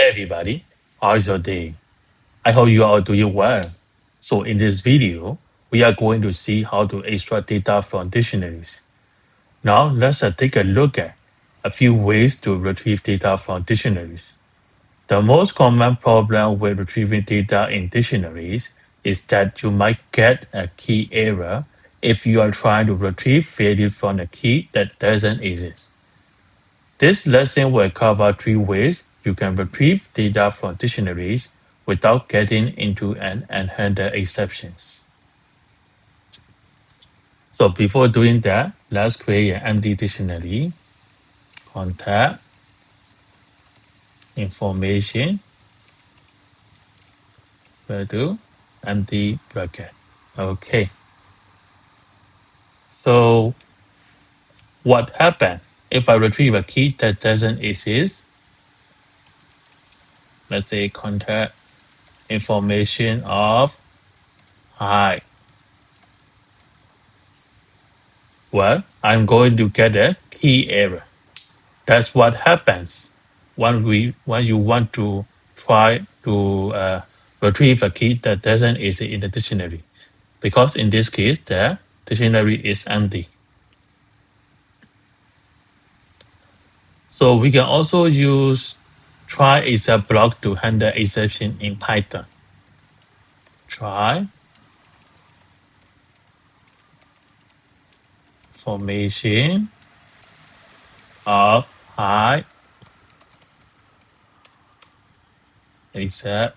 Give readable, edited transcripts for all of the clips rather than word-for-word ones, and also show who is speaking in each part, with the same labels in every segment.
Speaker 1: everybody, how's your day? I hope you are doing well. So in this video, we are going to see how to extract data from dictionaries. Now let's take a look at a few ways to retrieve data from dictionaries. The most common problem with retrieving data in dictionaries is that you might get a key error if you are trying to retrieve value from a key that doesn't exist. This lesson will cover 3 ways you can retrieve data from dictionaries without getting into and handle exceptions. So before doing that, let's create an empty dictionary. Contact, information, value, empty bracket. Okay. So what happened if I retrieve a key that doesn't exist? Let's say contact information of hi. Well, I'm going to get a key error. That's what happens when you want to try to retrieve a key that doesn't exist in the dictionary, because in this case the dictionary is empty. So we can also use try except block to handle exception in Python. Try formation of high except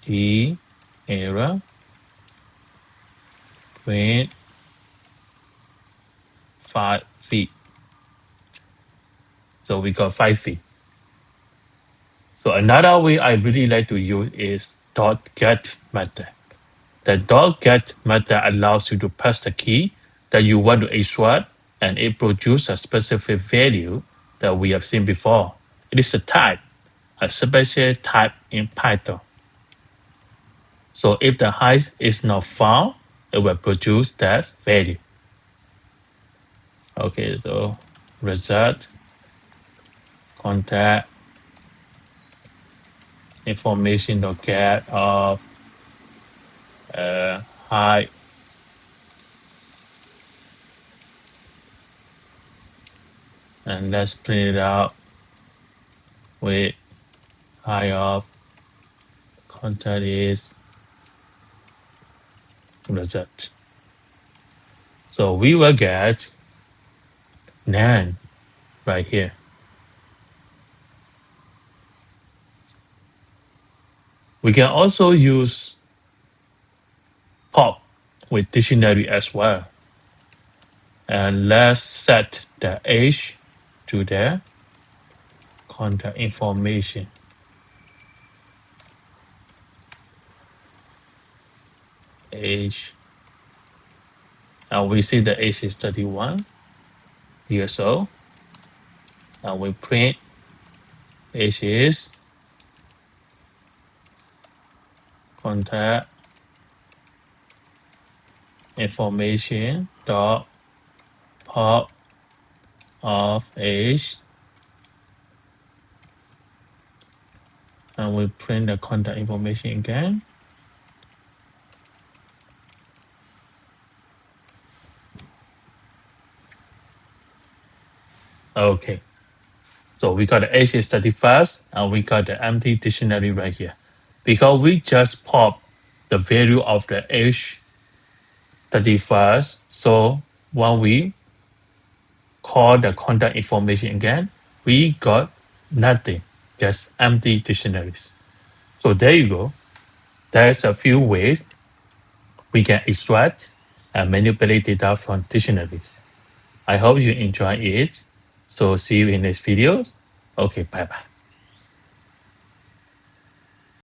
Speaker 1: key error print 5 feet. So we got 5 feet. So another way I really like to use is .get method. The .get method allows you to pass the key that you want to extract, and it produces a specific value that we have seen before. It is a type, a special type in Python. So if the height is not found, it will produce that value. Okay, so result, contact, information.get of height, and let's print it out with height of contact is result. So we will get none right here. We can also use pop with dictionary as well. And let's set the age to the contact information. Age. And we see the age is 31 years old. And we print age is contact information dot pop of age, and we print the contact information again. Okay, so we got the age is 31st, and we got the empty dictionary right here, because we just pop the value of the age 31st. So when we call the contact information again, we got nothing, just empty dictionaries. So there you go. There's a few ways we can extract and manipulate data from dictionaries. I hope you enjoy it. So see you in next video. Okay, bye bye.